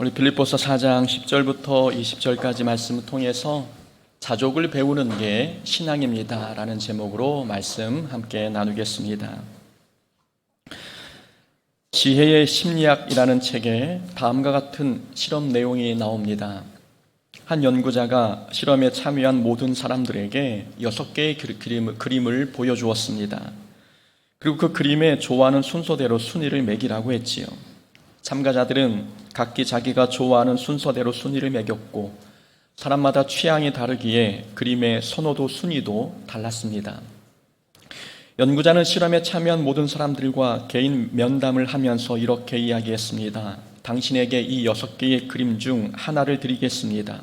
우리 빌립보서 4장 10절부터 20절까지 말씀을 통해서 자족을 배우는 게 신앙입니다 라는 제목으로 말씀 함께 나누겠습니다. 지혜의 심리학이라는 책에 다음과 같은 실험 내용이 나옵니다. 한 연구자가 실험에 참여한 모든 사람들에게 6개의 그림을 보여주었습니다. 그리고 그 그림에 좋아하는 순서대로 순위를 매기라고 했지요. 참가자들은 각기 자기가 좋아하는 순서대로 순위를 매겼고 사람마다 취향이 다르기에 그림의 선호도 순위도 달랐습니다. 연구자는 실험에 참여한 모든 사람들과 개인 면담을 하면서 이렇게 이야기했습니다. 당신에게 이 6개의 그림 중 하나를 드리겠습니다.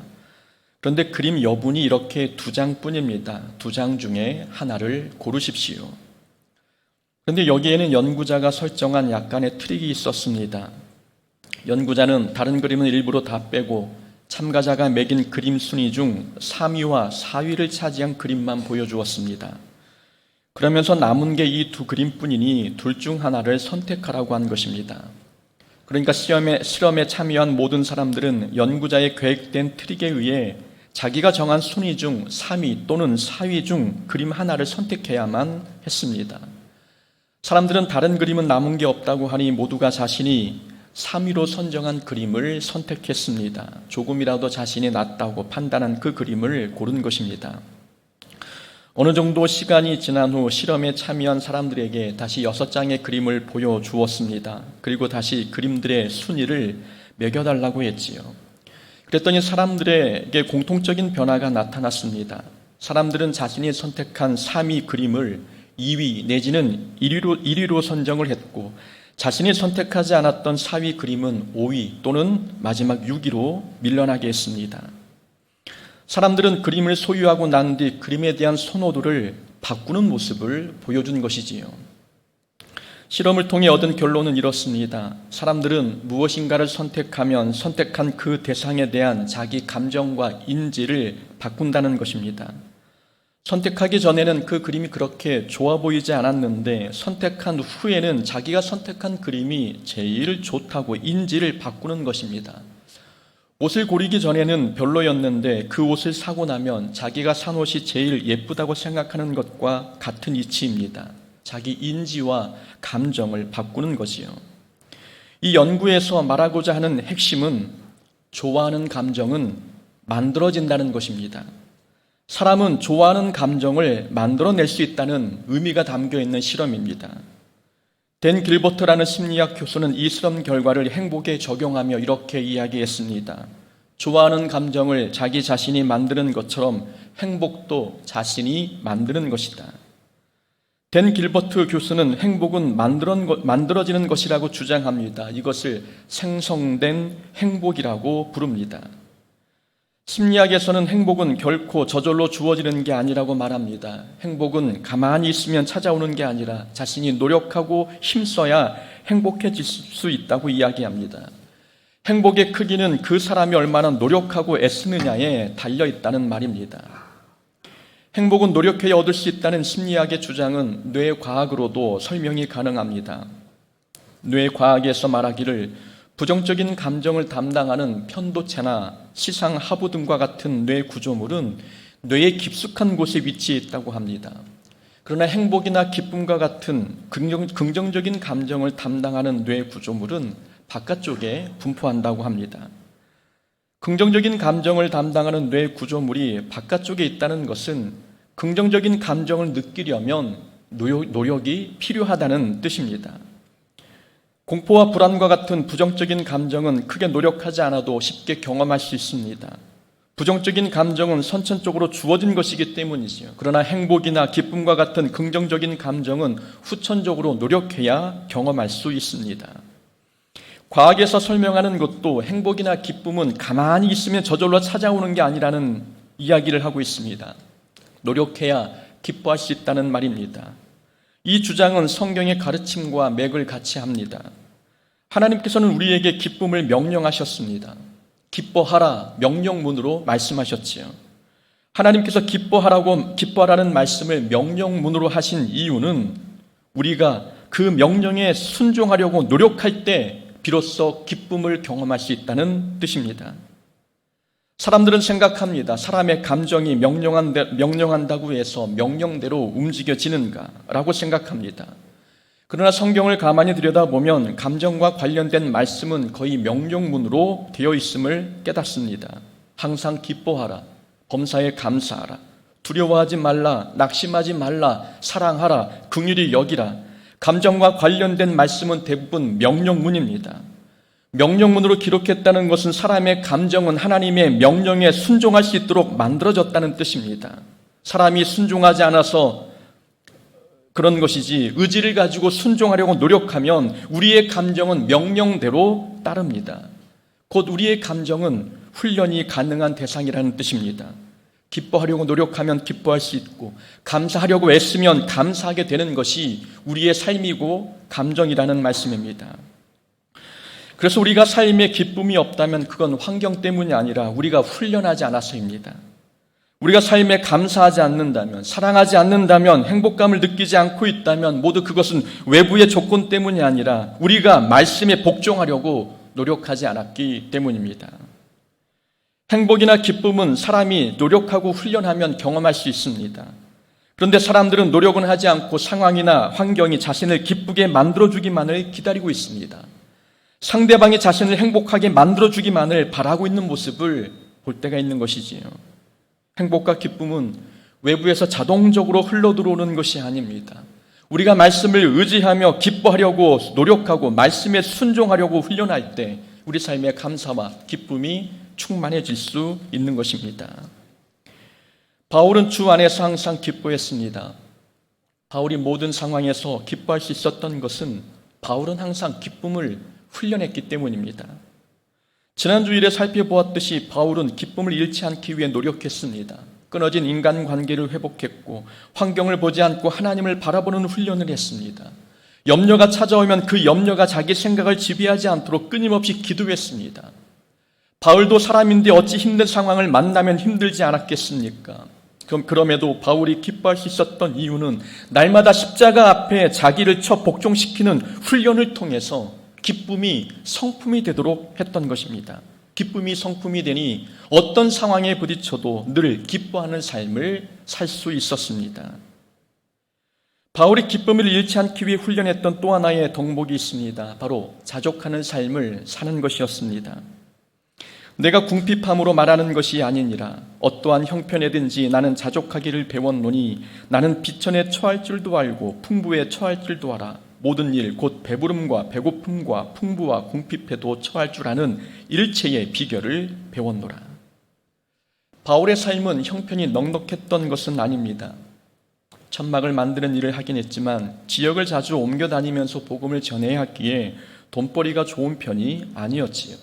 그런데 그림 여분이 이렇게 2장뿐입니다. 2장 중에 하나를 고르십시오. 그런데 여기에는 연구자가 설정한 약간의 트릭이 있었습니다. 연구자는 다른 그림은 일부러 다 빼고 참가자가 매긴 그림 순위 중 3위와 4위를 차지한 그림만 보여주었습니다. 그러면서 남은 게 이 2 그림뿐이니 둘 중 하나를 선택하라고 한 것입니다. 그러니까 실험에 참여한 모든 사람들은 연구자의 계획된 트릭에 의해 자기가 정한 순위 중 3위 또는 4위 중 그림 하나를 선택해야만 했습니다. 사람들은 다른 그림은 남은 게 없다고 하니 모두가 자신이 3위로 선정한 그림을 선택했습니다. 조금이라도 자신이 낫다고 판단한 그 그림을 고른 것입니다. 어느 정도 시간이 지난 후 실험에 참여한 사람들에게 다시 6장의 그림을 보여주었습니다. 그리고 다시 그림들의 순위를 매겨달라고 했지요. 그랬더니 사람들에게 공통적인 변화가 나타났습니다. 사람들은 자신이 선택한 3위 그림을 2위 내지는 1위로 선정을 했고 자신이 선택하지 않았던 4위 그림은 5위 또는 마지막 6위로 밀려나게 했습니다. 사람들은 그림을 소유하고 난 뒤 그림에 대한 선호도를 바꾸는 모습을 보여준 것이지요. 실험을 통해 얻은 결론은 이렇습니다. 사람들은 무엇인가를 선택하면 선택한 그 대상에 대한 자기 감정과 인지를 바꾼다는 것입니다. 선택하기 전에는 그 그림이 그렇게 좋아 보이지 않았는데 선택한 후에는 자기가 선택한 그림이 제일 좋다고 인지를 바꾸는 것입니다. 옷을 고르기 전에는 별로였는데 그 옷을 사고 나면 자기가 산 옷이 제일 예쁘다고 생각하는 것과 같은 이치입니다. 자기 인지와 감정을 바꾸는 거지요. 이 연구에서 말하고자 하는 핵심은 좋아하는 감정은 만들어진다는 것입니다. 사람은 좋아하는 감정을 만들어낼 수 있다는 의미가 담겨 있는 실험입니다. 댄 길버트라는 심리학 교수는 이 실험 결과를 행복에 적용하며 이렇게 이야기했습니다. 좋아하는 감정을 자기 자신이 만드는 것처럼 행복도 자신이 만드는 것이다. 댄 길버트 교수는 행복은 만들어지는 것이라고 주장합니다. 이것을 생성된 행복이라고 부릅니다. 심리학에서는 행복은 결코 저절로 주어지는 게 아니라고 말합니다. 행복은 가만히 있으면 찾아오는 게 아니라 자신이 노력하고 힘써야 행복해질 수 있다고 이야기합니다. 행복의 크기는 그 사람이 얼마나 노력하고 애쓰느냐에 달려 있다는 말입니다. 행복은 노력해야 얻을 수 있다는 심리학의 주장은 뇌과학으로도 설명이 가능합니다. 뇌과학에서 말하기를 부정적인 감정을 담당하는 편도체나 시상 하부 등과 같은 뇌 구조물은 뇌의 깊숙한 곳에 위치해 있다고 합니다. 그러나 행복이나 기쁨과 같은 긍정적인 감정을 담당하는 뇌 구조물은 바깥쪽에 분포한다고 합니다. 긍정적인 감정을 담당하는 뇌 구조물이 바깥쪽에 있다는 것은 긍정적인 감정을 느끼려면 노력이 필요하다는 뜻입니다. 공포와 불안과 같은 부정적인 감정은 크게 노력하지 않아도 쉽게 경험할 수 있습니다. 부정적인 감정은 선천적으로 주어진 것이기 때문이지요. 그러나 행복이나 기쁨과 같은 긍정적인 감정은 후천적으로 노력해야 경험할 수 있습니다. 과학에서 설명하는 것도 행복이나 기쁨은 가만히 있으면 저절로 찾아오는 게 아니라는 이야기를 하고 있습니다. 노력해야 기뻐할 수 있다는 말입니다. 이 주장은 성경의 가르침과 맥을 같이 합니다. 하나님께서는 우리에게 기쁨을 명령하셨습니다. 기뻐하라 명령문으로 말씀하셨지요. 하나님께서 기뻐하라는 말씀을 명령문으로 하신 이유는 우리가 그 명령에 순종하려고 노력할 때 비로소 기쁨을 경험할 수 있다는 뜻입니다. 사람들은 생각합니다. 사람의 감정이 명령한다고 해서 명령대로 움직여지는가 라고 생각합니다. 그러나 성경을 가만히 들여다보면 감정과 관련된 말씀은 거의 명령문으로 되어 있음을 깨닫습니다. 항상 기뻐하라, 범사에 감사하라, 두려워하지 말라, 낙심하지 말라, 사랑하라, 긍휼히 여기라. 감정과 관련된 말씀은 대부분 명령문입니다. 명령문으로 기록했다는 것은 사람의 감정은 하나님의 명령에 순종할 수 있도록 만들어졌다는 뜻입니다. 사람이 순종하지 않아서 그런 것이지 의지를 가지고 순종하려고 노력하면 우리의 감정은 명령대로 따릅니다. 곧 우리의 감정은 훈련이 가능한 대상이라는 뜻입니다. 기뻐하려고 노력하면 기뻐할 수 있고 감사하려고 애쓰면 감사하게 되는 것이 우리의 삶이고 감정이라는 말씀입니다. 그래서 우리가 삶에 기쁨이 없다면 그건 환경 때문이 아니라 우리가 훈련하지 않아서입니다. 우리가 삶에 감사하지 않는다면, 사랑하지 않는다면, 행복감을 느끼지 않고 있다면 모두 그것은 외부의 조건 때문이 아니라 우리가 말씀에 복종하려고 노력하지 않았기 때문입니다. 행복이나 기쁨은 사람이 노력하고 훈련하면 경험할 수 있습니다. 그런데 사람들은 노력은 하지 않고 상황이나 환경이 자신을 기쁘게 만들어주기만을 기다리고 있습니다. 상대방이 자신을 행복하게 만들어주기만을 바라고 있는 모습을 볼 때가 있는 것이지요. 행복과 기쁨은 외부에서 자동적으로 흘러들어오는 것이 아닙니다. 우리가 말씀을 의지하며 기뻐하려고 노력하고 말씀에 순종하려고 훈련할 때 우리 삶의 감사와 기쁨이 충만해질 수 있는 것입니다. 바울은 주 안에서 항상 기뻐했습니다. 바울이 모든 상황에서 기뻐할 수 있었던 것은 바울은 항상 기쁨을 훈련했기 때문입니다. 지난 주일에 살펴보았듯이 바울은 기쁨을 잃지 않기 위해 노력했습니다. 끊어진 인간관계를 회복했고 환경을 보지 않고 하나님을 바라보는 훈련을 했습니다. 염려가 찾아오면 그 염려가 자기 생각을 지배하지 않도록 끊임없이 기도했습니다. 바울도 사람인데 어찌 힘든 상황을 만나면 힘들지 않았겠습니까? 그럼에도 바울이 기뻐할 수 있었던 이유는 날마다 십자가 앞에 자기를 쳐 복종시키는 훈련을 통해서 기쁨이 성품이 되도록 했던 것입니다. 기쁨이 성품이 되니 어떤 상황에 부딪혀도 늘 기뻐하는 삶을 살 수 있었습니다. 바울이 기쁨을 잃지 않기 위해 훈련했던 또 하나의 덕목이 있습니다. 바로 자족하는 삶을 사는 것이었습니다. 내가 궁핍함으로 말하는 것이 아니니라. 어떠한 형편에든지 나는 자족하기를 배웠노니 나는 비천에 처할 줄도 알고 풍부에 처할 줄도 알아. 모든 일 곧 배부름과 배고픔과 풍부와 궁핍에도 처할 줄 아는 일체의 비결을 배웠노라. 바울의 삶은 형편이 넉넉했던 것은 아닙니다. 천막을 만드는 일을 하긴 했지만 지역을 자주 옮겨 다니면서 복음을 전해야 했기에 돈벌이가 좋은 편이 아니었지요.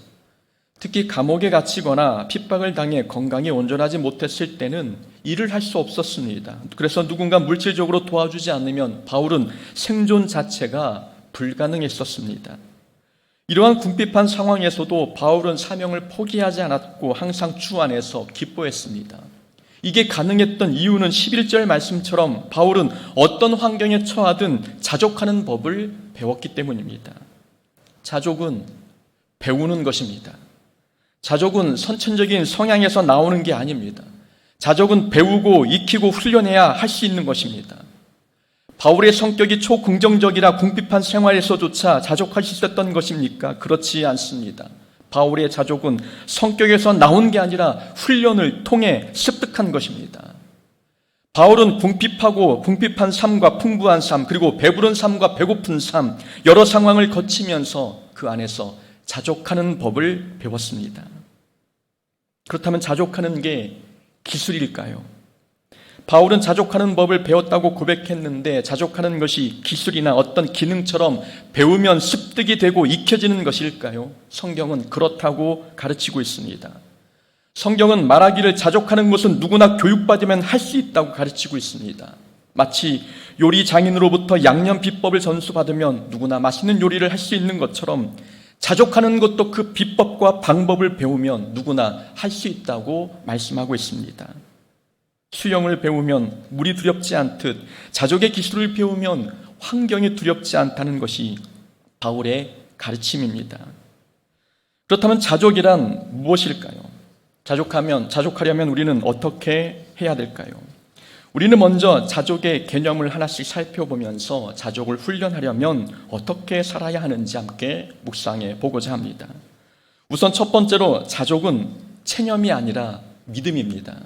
특히 감옥에 갇히거나 핍박을 당해 건강이 온전하지 못했을 때는 일을 할 수 없었습니다. 그래서 누군가 물질적으로 도와주지 않으면 바울은 생존 자체가 불가능했었습니다. 이러한 궁핍한 상황에서도 바울은 사명을 포기하지 않았고 항상 주 안에서 기뻐했습니다. 이게 가능했던 이유는 11절 말씀처럼 바울은 어떤 환경에 처하든 자족하는 법을 배웠기 때문입니다. 자족은 배우는 것입니다. 자족은 선천적인 성향에서 나오는 게 아닙니다. 자족은 배우고 익히고 훈련해야 할 수 있는 것입니다. 바울의 성격이 초긍정적이라 궁핍한 생활에서조차 자족할 수 있었던 것입니까? 그렇지 않습니다. 바울의 자족은 성격에서 나온 게 아니라 훈련을 통해 습득한 것입니다. 바울은 궁핍한 삶과 풍부한 삶, 그리고 배부른 삶과 배고픈 삶, 여러 상황을 거치면서 그 안에서 자족하는 법을 배웠습니다. 그렇다면 자족하는 게 기술일까요? 바울은 자족하는 법을 배웠다고 고백했는데 자족하는 것이 기술이나 어떤 기능처럼 배우면 습득이 되고 익혀지는 것일까요? 성경은 그렇다고 가르치고 있습니다. 성경은 말하기를 자족하는 것은 누구나 교육받으면 할 수 있다고 가르치고 있습니다. 마치 요리 장인으로부터 양념 비법을 전수받으면 누구나 맛있는 요리를 할 수 있는 것처럼 자족하는 것도 그 비법과 방법을 배우면 누구나 할 수 있다고 말씀하고 있습니다. 수영을 배우면 물이 두렵지 않듯 자족의 기술을 배우면 환경이 두렵지 않다는 것이 바울의 가르침입니다. 그렇다면 자족이란 무엇일까요? 자족하려면 우리는 어떻게 해야 될까요? 우리는 먼저 자족의 개념을 하나씩 살펴보면서 자족을 훈련하려면 어떻게 살아야 하는지 함께 묵상해 보고자 합니다. 우선 첫 번째로 자족은 체념이 아니라 믿음입니다.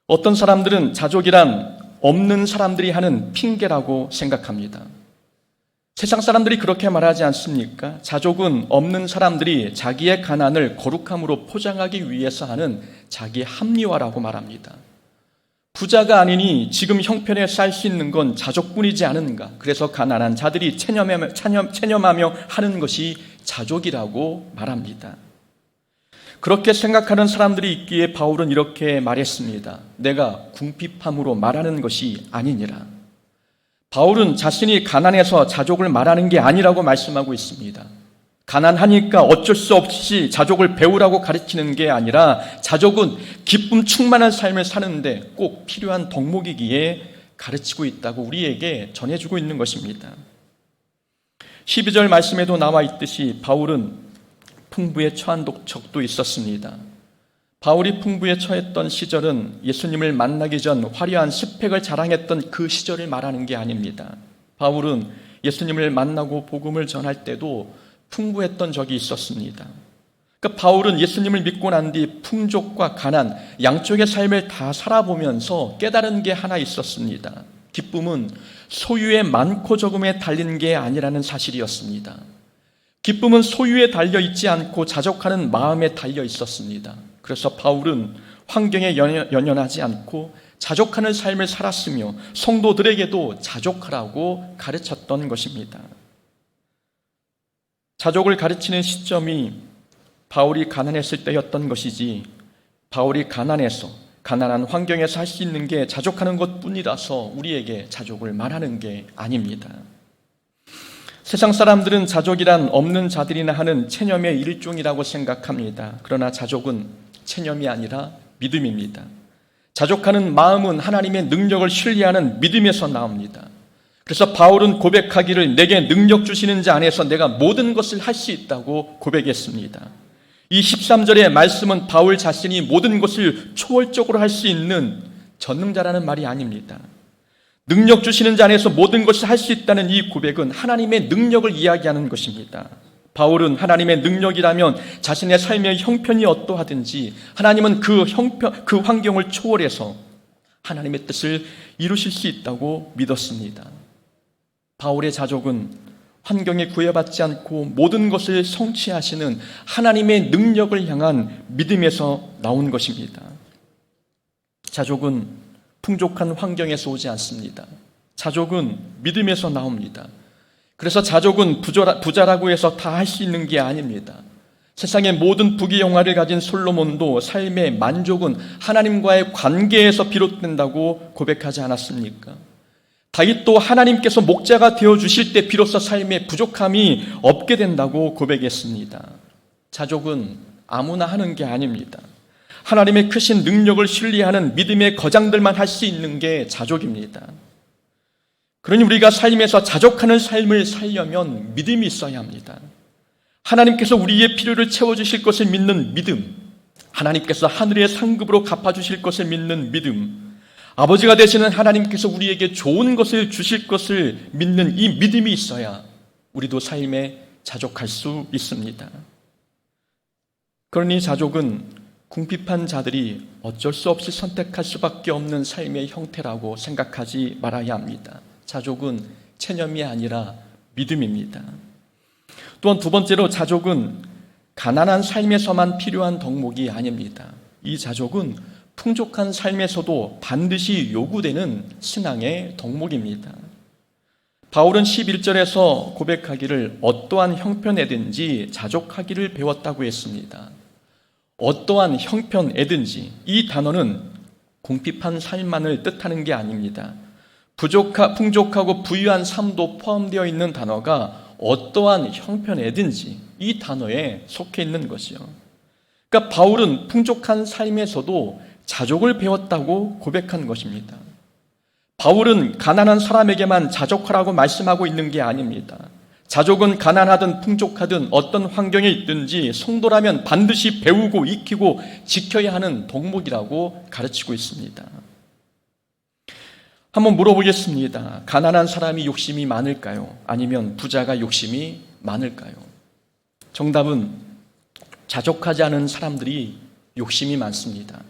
어떤 사람들은 자족이란 없는 사람들이 하는 핑계라고 생각합니다. 세상 사람들이 그렇게 말하지 않습니까? 자족은 없는 사람들이 자기의 가난을 거룩함으로 포장하기 위해서 하는 자기 합리화라고 말합니다. 부자가 아니니 지금 형편에 살 수 있는 건 자족뿐이지 않은가? 그래서 가난한 자들이 체념하며 하는 것이 자족이라고 말합니다. 그렇게 생각하는 사람들이 있기에 바울은 이렇게 말했습니다. 내가 궁핍함으로 말하는 것이 아니니라. 바울은 자신이 가난해서 자족을 말하는 게 아니라고 말씀하고 있습니다. 가난하니까 어쩔 수 없이 자족을 배우라고 가르치는 게 아니라 자족은 기쁨 충만한 삶을 사는데 꼭 필요한 덕목이기에 가르치고 있다고 우리에게 전해주고 있는 것입니다. 12절 말씀에도 나와 있듯이 바울은 풍부에 처한 적도 있었습니다. 바울이 풍부에 처했던 시절은 예수님을 만나기 전 화려한 스펙을 자랑했던 그 시절을 말하는 게 아닙니다. 바울은 예수님을 만나고 복음을 전할 때도 풍부했던 적이 있었습니다. 그러니까 바울은 예수님을 믿고 난 뒤 풍족과 가난 양쪽의 삶을 다 살아보면서 깨달은 게 하나 있었습니다. 기쁨은 소유의 많고 적음에 달린 게 아니라는 사실이었습니다. 기쁨은 소유에 달려 있지 않고 자족하는 마음에 달려 있었습니다. 그래서 바울은 환경에 연연하지 않고 자족하는 삶을 살았으며 성도들에게도 자족하라고 가르쳤던 것입니다. 자족을 가르치는 시점이 바울이 가난했을 때였던 것이지 바울이 가난해서 가난한 환경에서 할 수 있는 게 자족하는 것뿐이라서 우리에게 자족을 말하는 게 아닙니다. 세상 사람들은 자족이란 없는 자들이나 하는 체념의 일종이라고 생각합니다. 그러나 자족은 체념이 아니라 믿음입니다. 자족하는 마음은 하나님의 능력을 신뢰하는 믿음에서 나옵니다. 그래서 바울은 고백하기를 내게 능력 주시는 자 안에서 내가 모든 것을 할 수 있다고 고백했습니다. 이 13절의 말씀은 바울 자신이 모든 것을 초월적으로 할 수 있는 전능자라는 말이 아닙니다. 능력 주시는 자 안에서 모든 것을 할 수 있다는 이 고백은 하나님의 능력을 이야기하는 것입니다. 바울은 하나님의 능력이라면 자신의 삶의 형편이 어떠하든지 하나님은 그 환경을 초월해서 하나님의 뜻을 이루실 수 있다고 믿었습니다. 바울의 자족은 환경에 구애받지 않고 모든 것을 성취하시는 하나님의 능력을 향한 믿음에서 나온 것입니다. 자족은 풍족한 환경에서 오지 않습니다. 자족은 믿음에서 나옵니다. 그래서 자족은 부자라고 해서 다 할 수 있는 게 아닙니다. 세상의 모든 부귀영화를 가진 솔로몬도 삶의 만족은 하나님과의 관계에서 비롯된다고 고백하지 않았습니까? 다윗도 하나님께서 목자가 되어주실 때 비로소 삶의 부족함이 없게 된다고 고백했습니다. 자족은 아무나 하는 게 아닙니다. 하나님의 크신 능력을 신뢰하는 믿음의 거장들만 할 수 있는 게 자족입니다. 그러니 우리가 삶에서 자족하는 삶을 살려면 믿음이 있어야 합니다. 하나님께서 우리의 필요를 채워주실 것을 믿는 믿음, 하나님께서 하늘의 상급으로 갚아주실 것을 믿는 믿음, 아버지가 되시는 하나님께서 우리에게 좋은 것을 주실 것을 믿는 이 믿음이 있어야 우리도 삶에 자족할 수 있습니다. 그러니 자족은 궁핍한 자들이 어쩔 수 없이 선택할 수밖에 없는 삶의 형태라고 생각하지 말아야 합니다. 자족은 체념이 아니라 믿음입니다. 또한 두 번째로 자족은 가난한 삶에서만 필요한 덕목이 아닙니다. 이 자족은 풍족한 삶에서도 반드시 요구되는 신앙의 덕목입니다. 바울은 11절에서 고백하기를 어떠한 형편에든지 자족하기를 배웠다고 했습니다. 어떠한 형편에든지, 이 단어는 궁핍한 삶만을 뜻하는 게 아닙니다. 풍족하고 부유한 삶도 포함되어 있는 단어가 어떠한 형편에든지 이 단어에 속해 있는 것이요. 그러니까 바울은 풍족한 삶에서도 자족을 배웠다고 고백한 것입니다. 바울은 가난한 사람에게만 자족하라고 말씀하고 있는 게 아닙니다. 자족은 가난하든 풍족하든 어떤 환경에 있든지 성도라면 반드시 배우고 익히고 지켜야 하는 덕목이라고 가르치고 있습니다. 한번 물어보겠습니다. 가난한 사람이 욕심이 많을까요? 아니면 부자가 욕심이 많을까요? 정답은 자족하지 않은 사람들이 욕심이 많습니다.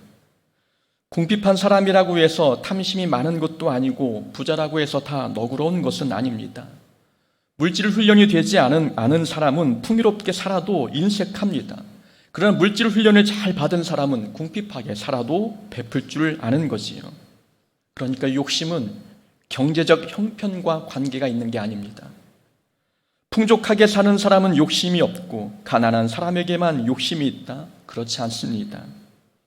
궁핍한 사람이라고 해서 탐심이 많은 것도 아니고 부자라고 해서 다 너그러운 것은 아닙니다. 물질 훈련이 되지 않은 사람은 풍요롭게 살아도 인색합니다. 그러나 물질 훈련을 잘 받은 사람은 궁핍하게 살아도 베풀 줄 아는 거지요. 그러니까 욕심은 경제적 형편과 관계가 있는 게 아닙니다. 풍족하게 사는 사람은 욕심이 없고 가난한 사람에게만 욕심이 있다? 그렇지 않습니다.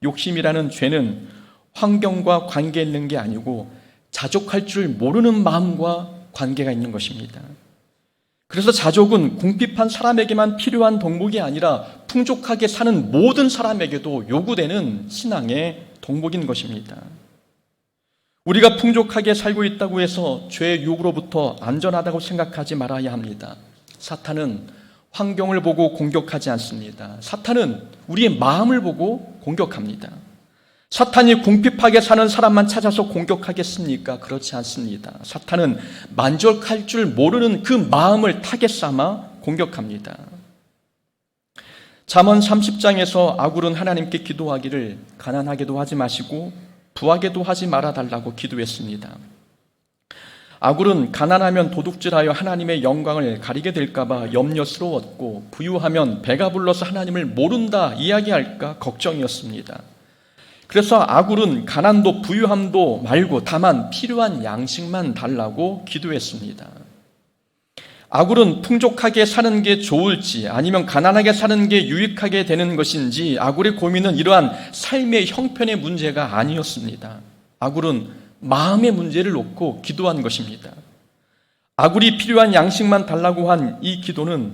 욕심이라는 죄는 환경과 관계 있는 게 아니고 자족할 줄 모르는 마음과 관계가 있는 것입니다. 그래서 자족은 궁핍한 사람에게만 필요한 덕목이 아니라 풍족하게 사는 모든 사람에게도 요구되는 신앙의 덕목인 것입니다. 우리가 풍족하게 살고 있다고 해서 죄의 유혹으로부터 안전하다고 생각하지 말아야 합니다. 사탄은 환경을 보고 공격하지 않습니다. 사탄은 우리의 마음을 보고 공격합니다. 사탄이 궁핍하게 사는 사람만 찾아서 공격하겠습니까? 그렇지 않습니다. 사탄은 만족할 줄 모르는 그 마음을 타겟 삼아 공격합니다. 잠언 30장에서 아굴은 하나님께 기도하기를 가난하게도 하지 마시고 부하게도 하지 말아달라고 기도했습니다. 아굴은 가난하면 도둑질하여 하나님의 영광을 가리게 될까봐 염려스러웠고 부유하면 배가 불러서 하나님을 모른다 이야기할까 걱정이었습니다. 그래서 아굴은 가난도 부유함도 말고 다만 필요한 양식만 달라고 기도했습니다. 아굴은 풍족하게 사는 게 좋을지 아니면 가난하게 사는 게 유익하게 되는 것인지 아굴의 고민은 이러한 삶의 형편의 문제가 아니었습니다. 아굴은 마음의 문제를 놓고 기도한 것입니다. 아굴이 필요한 양식만 달라고 한 이 기도는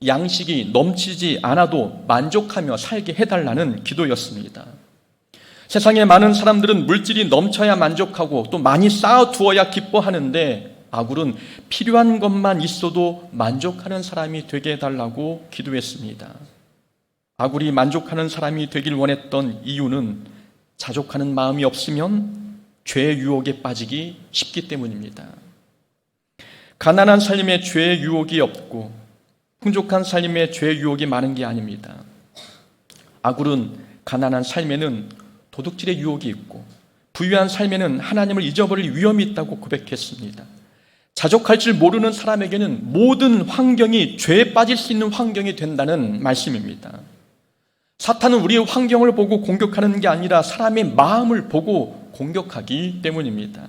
양식이 넘치지 않아도 만족하며 살게 해달라는 기도였습니다. 세상에 많은 사람들은 물질이 넘쳐야 만족하고 또 많이 쌓아두어야 기뻐하는데 아굴은 필요한 것만 있어도 만족하는 사람이 되게 해달라고 기도했습니다. 아굴이 만족하는 사람이 되길 원했던 이유는 자족하는 마음이 없으면 죄의 유혹에 빠지기 쉽기 때문입니다. 가난한 삶에 죄의 유혹이 없고 풍족한 삶에 죄의 유혹이 많은 게 아닙니다. 아굴은 가난한 삶에는 도둑질의 유혹이 있고 부유한 삶에는 하나님을 잊어버릴 위험이 있다고 고백했습니다. 자족할 줄 모르는 사람에게는 모든 환경이 죄에 빠질 수 있는 환경이 된다는 말씀입니다. 사탄은 우리의 환경을 보고 공격하는 게 아니라 사람의 마음을 보고 공격하기 때문입니다.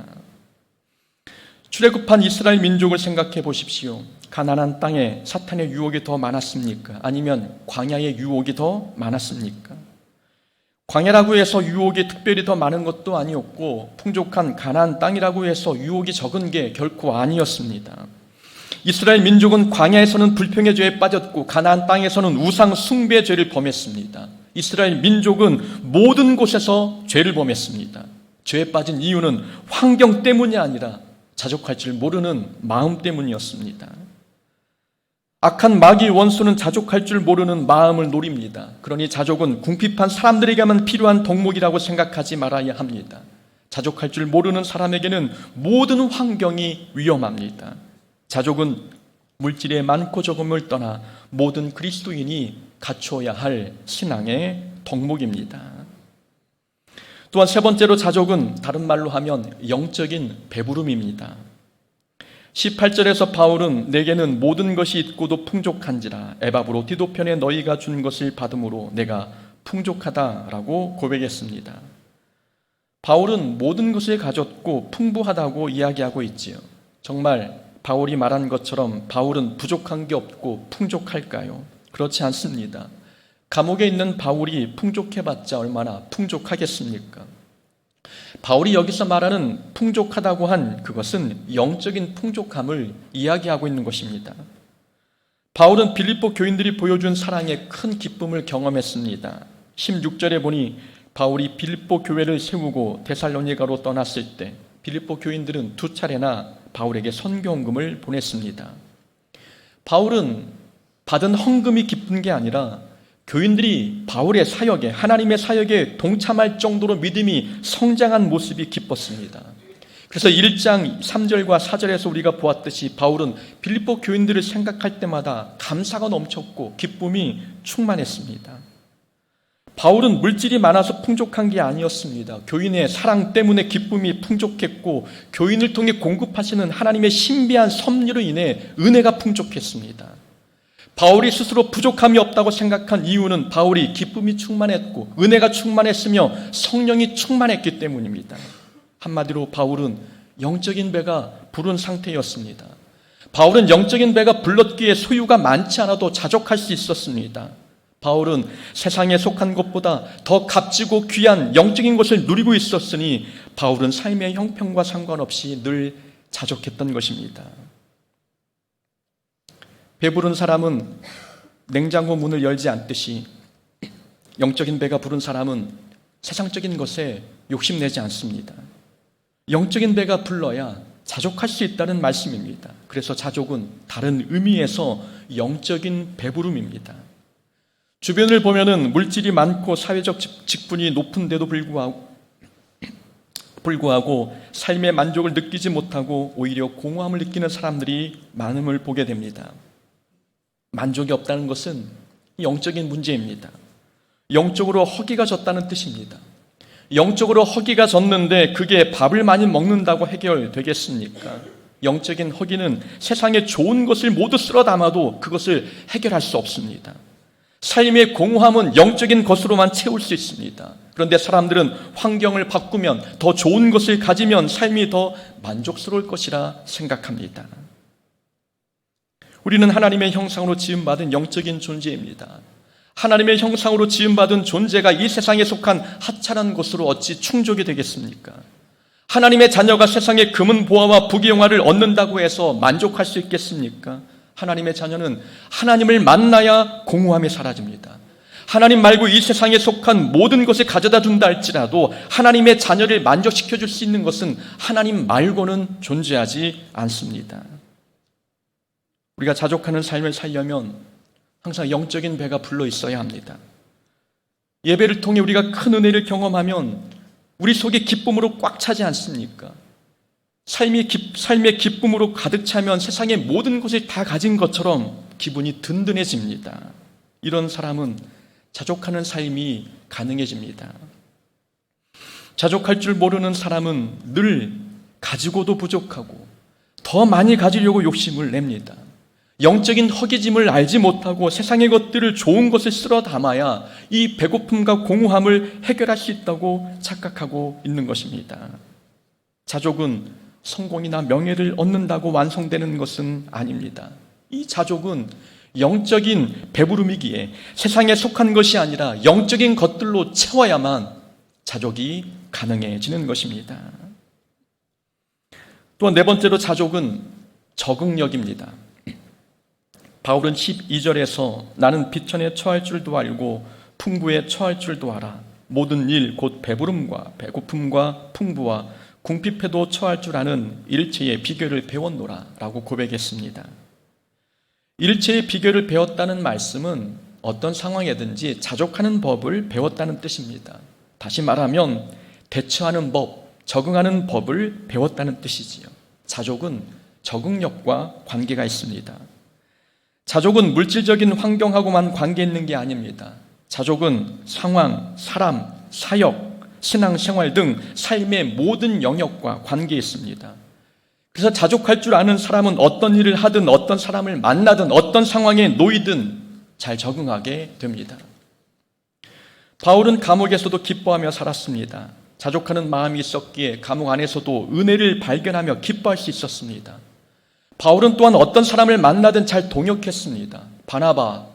출애굽한 이스라엘 민족을 생각해 보십시오. 가나안 땅에 사탄의 유혹이 더 많았습니까? 아니면 광야의 유혹이 더 많았습니까? 광야라고 해서 유혹이 특별히 더 많은 것도 아니었고 풍족한 가나안 땅이라고 해서 유혹이 적은 게 결코 아니었습니다. 이스라엘 민족은 광야에서는 불평의 죄에 빠졌고 가나안 땅에서는 우상 숭배의 죄를 범했습니다. 이스라엘 민족은 모든 곳에서 죄를 범했습니다. 죄에 빠진 이유는 환경 때문이 아니라 자족할 줄 모르는 마음 때문이었습니다. 악한 마귀 원수는 자족할 줄 모르는 마음을 노립니다. 그러니 자족은 궁핍한 사람들에게만 필요한 덕목이라고 생각하지 말아야 합니다. 자족할 줄 모르는 사람에게는 모든 환경이 위험합니다. 자족은 물질의 많고 적음을 떠나 모든 그리스도인이 갖춰야 할 신앙의 덕목입니다. 또한 세 번째로 자족은 다른 말로 하면 영적인 배부름입니다. 18절에서 바울은 내게는 모든 것이 있고도 풍족한지라 에바브로 디도편에 너희가 준 것을 받음으로 내가 풍족하다라고 고백했습니다. 바울은 모든 것을 가졌고 풍부하다고 이야기하고 있지요. 정말 바울이 말한 것처럼 바울은 부족한 게 없고 풍족할까요? 그렇지 않습니다. 감옥에 있는 바울이 풍족해봤자 얼마나 풍족하겠습니까? 바울이 여기서 말하는 풍족하다고 한 그것은 영적인 풍족함을 이야기하고 있는 것입니다. 바울은 빌립보 교인들이 보여준 사랑에 큰 기쁨을 경험했습니다. 16절에 보니 바울이 빌립보 교회를 세우고 데살로니가로 떠났을 때 빌립보 교인들은 2차례나 바울에게 선교헌금을 보냈습니다. 바울은 받은 헌금이 기쁜 게 아니라 교인들이 바울의 사역에, 하나님의 사역에 동참할 정도로 믿음이 성장한 모습이 기뻤습니다. 그래서 1장 3절과 4절에서 우리가 보았듯이 바울은 빌립보 교인들을 생각할 때마다 감사가 넘쳤고 기쁨이 충만했습니다. 바울은 물질이 많아서 풍족한 게 아니었습니다. 교인의 사랑 때문에 기쁨이 풍족했고 교인을 통해 공급하시는 하나님의 신비한 섭리로 인해 은혜가 풍족했습니다. 바울이 스스로 부족함이 없다고 생각한 이유는 바울이 기쁨이 충만했고 은혜가 충만했으며 성령이 충만했기 때문입니다. 한마디로 바울은 영적인 배가 부른 상태였습니다. 바울은 영적인 배가 불렀기에 소유가 많지 않아도 자족할 수 있었습니다. 바울은 세상에 속한 것보다 더 값지고 귀한 영적인 것을 누리고 있었으니 바울은 삶의 형편과 상관없이 늘 자족했던 것입니다. 배부른 사람은 냉장고 문을 열지 않듯이 영적인 배가 부른 사람은 세상적인 것에 욕심내지 않습니다. 영적인 배가 불러야 자족할 수 있다는 말씀입니다. 그래서 자족은 다른 의미에서 영적인 배부름입니다. 주변을 보면은 물질이 많고 사회적 직분이 높은데도 불구하고 삶의 만족을 느끼지 못하고 오히려 공허함을 느끼는 사람들이 많음을 보게 됩니다. 만족이 없다는 것은 영적인 문제입니다. 영적으로 허기가 졌다는 뜻입니다. 영적으로 허기가 졌는데 그게 밥을 많이 먹는다고 해결되겠습니까? 영적인 허기는 세상에 좋은 것을 모두 쓸어 담아도 그것을 해결할 수 없습니다. 삶의 공허함은 영적인 것으로만 채울 수 있습니다. 그런데 사람들은 환경을 바꾸면, 더 좋은 것을 가지면 삶이 더 만족스러울 것이라 생각합니다. 우리는 하나님의 형상으로 지음받은 영적인 존재입니다. 하나님의 형상으로 지음받은 존재가 이 세상에 속한 하찮은 것으로 어찌 충족이 되겠습니까? 하나님의 자녀가 세상의 금은 보화와 부귀영화를 얻는다고 해서 만족할 수 있겠습니까? 하나님의 자녀는 하나님을 만나야 공허함이 사라집니다. 하나님 말고 이 세상에 속한 모든 것을 가져다 준다 할지라도 하나님의 자녀를 만족시켜 줄 수 있는 것은 하나님 말고는 존재하지 않습니다. 우리가 자족하는 삶을 살려면 항상 영적인 배가 불러 있어야 합니다. 예배를 통해 우리가 큰 은혜를 경험하면 우리 속에 기쁨으로 꽉 차지 않습니까? 삶의 기쁨으로 가득 차면 세상의 모든 것을 다 가진 것처럼 기분이 든든해집니다. 이런 사람은 자족하는 삶이 가능해집니다. 자족할 줄 모르는 사람은 늘 가지고도 부족하고 더 많이 가지려고 욕심을 냅니다. 영적인 허기짐을 알지 못하고 세상의 것들을, 좋은 것을 쓸어 담아야 이 배고픔과 공허함을 해결할 수 있다고 착각하고 있는 것입니다. 자족은 성공이나 명예를 얻는다고 완성되는 것은 아닙니다. 이 자족은 영적인 배부름이기에 세상에 속한 것이 아니라 영적인 것들로 채워야만 자족이 가능해지는 것입니다. 또 네 번째로 자족은 적응력입니다. 바울은 12절에서 나는 비천에 처할 줄도 알고 풍부에 처할 줄도 알아. 모든 일 곧 배부름과 배고픔과 풍부와 궁핍에도 처할 줄 아는 일체의 비결을 배웠노라 라고 고백했습니다. 일체의 비결을 배웠다는 말씀은 어떤 상황이든지 자족하는 법을 배웠다는 뜻입니다. 다시 말하면 대처하는 법, 적응하는 법을 배웠다는 뜻이지요. 자족은 적응력과 관계가 있습니다. 자족은 물질적인 환경하고만 관계 있는 게 아닙니다. 자족은 상황, 사람, 사역, 신앙생활 등 삶의 모든 영역과 관계 있습니다. 그래서 자족할 줄 아는 사람은 어떤 일을 하든 어떤 사람을 만나든 어떤 상황에 놓이든 잘 적응하게 됩니다. 바울은 감옥에서도 기뻐하며 살았습니다. 자족하는 마음이 있었기에 감옥 안에서도 은혜를 발견하며 기뻐할 수 있었습니다. 바울은 또한 어떤 사람을 만나든 잘 동역했습니다. 바나바,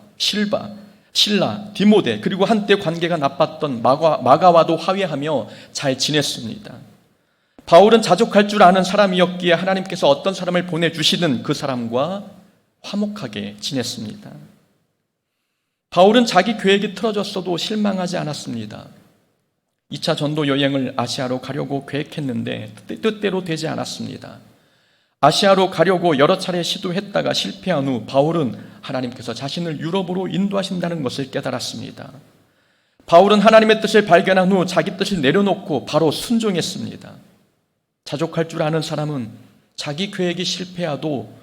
실라, 디모데, 그리고 한때 관계가 나빴던 마가와도 화해하며 잘 지냈습니다. 바울은 자족할 줄 아는 사람이었기에 하나님께서 어떤 사람을 보내주시든 그 사람과 화목하게 지냈습니다. 바울은 자기 계획이 틀어졌어도 실망하지 않았습니다. 2차 전도 여행을 아시아로 가려고 계획했는데 뜻대로 되지 않았습니다. 아시아로 가려고 여러 차례 시도했다가 실패한 후 바울은 하나님께서 자신을 유럽으로 인도하신다는 것을 깨달았습니다. 바울은 하나님의 뜻을 발견한 후 자기 뜻을 내려놓고 바로 순종했습니다. 자족할 줄 아는 사람은 자기 계획이 실패해도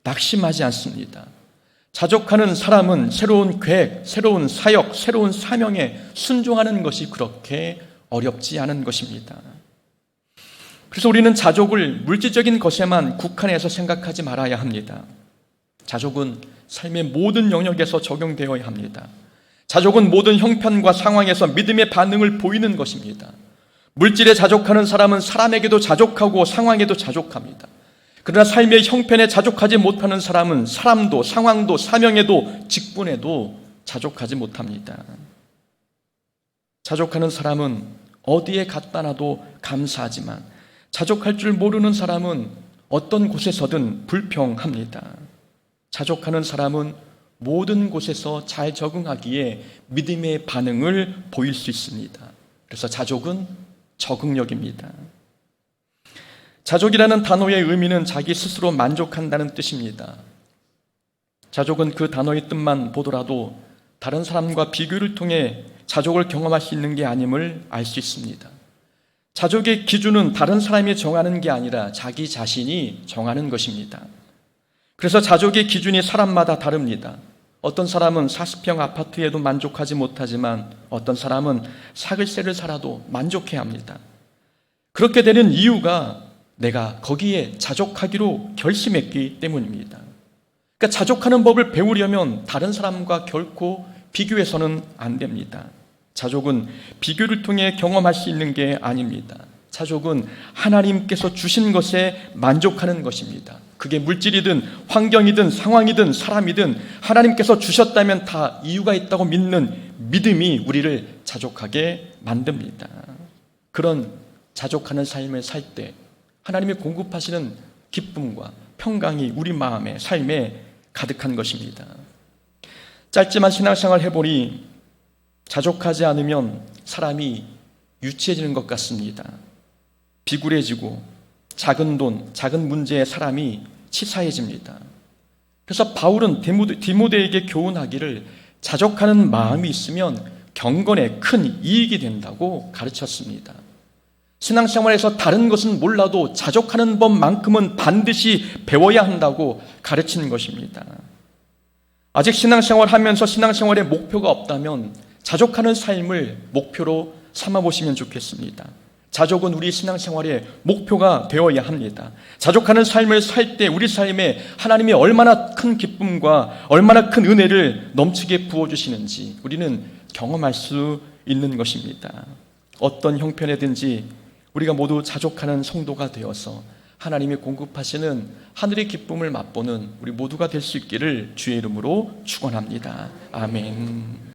낙심하지 않습니다. 자족하는 사람은 새로운 계획, 새로운 사역, 새로운 사명에 순종하는 것이 그렇게 어렵지 않은 것입니다. 그래서 우리는 자족을 물질적인 것에만 국한해서 생각하지 말아야 합니다. 자족은 삶의 모든 영역에서 적용되어야 합니다. 자족은 모든 형편과 상황에서 믿음의 반응을 보이는 것입니다. 물질에 자족하는 사람은 사람에게도 자족하고 상황에도 자족합니다. 그러나 삶의 형편에 자족하지 못하는 사람은 사람도 상황도 사명에도 직분에도 자족하지 못합니다. 자족하는 사람은 어디에 갖다 놔도 감사하지만 자족할 줄 모르는 사람은 어떤 곳에서든 불평합니다. 자족하는 사람은 모든 곳에서 잘 적응하기에 믿음의 반응을 보일 수 있습니다. 그래서 자족은 적응력입니다. 자족이라는 단어의 의미는 자기 스스로 만족한다는 뜻입니다. 자족은 그 단어의 뜻만 보더라도 다른 사람과 비교를 통해 자족을 경험할 수 있는 게 아님을 알 수 있습니다. 자족의 기준은 다른 사람이 정하는 게 아니라 자기 자신이 정하는 것입니다. 그래서 자족의 기준이 사람마다 다릅니다. 어떤 사람은 40평 아파트에도 만족하지 못하지만 어떤 사람은 사글세를 살아도 만족해야 합니다. 그렇게 되는 이유가 내가 거기에 자족하기로 결심했기 때문입니다. 그러니까 자족하는 법을 배우려면 다른 사람과 결코 비교해서는 안 됩니다. 자족은 비교를 통해 경험할 수 있는 게 아닙니다. 자족은 하나님께서 주신 것에 만족하는 것입니다. 그게 물질이든 환경이든 상황이든 사람이든 하나님께서 주셨다면 다 이유가 있다고 믿는 믿음이 우리를 자족하게 만듭니다. 그런 자족하는 삶을 살 때 하나님이 공급하시는 기쁨과 평강이 우리 마음에 삶에 가득한 것입니다. 짧지만 신앙생활 해보니 자족하지 않으면 사람이 유치해지는 것 같습니다. 비굴해지고 작은 돈, 작은 문제에 사람이 치사해집니다. 그래서 바울은 디모데에게 교훈하기를 자족하는 마음이 있으면 경건에 큰 이익이 된다고 가르쳤습니다. 신앙생활에서 다른 것은 몰라도 자족하는 법만큼은 반드시 배워야 한다고 가르치는 것입니다. 아직 신앙생활 하면서 신앙생활에 목표가 없다면 자족하는 삶을 목표로 삼아보시면 좋겠습니다. 자족은 우리 신앙생활의 목표가 되어야 합니다. 자족하는 삶을 살 때 우리 삶에 하나님이 얼마나 큰 기쁨과 얼마나 큰 은혜를 넘치게 부어주시는지 우리는 경험할 수 있는 것입니다. 어떤 형편에든지 우리가 모두 자족하는 성도가 되어서 하나님이 공급하시는 하늘의 기쁨을 맛보는 우리 모두가 될 수 있기를 주의 이름으로 축원합니다. 아멘.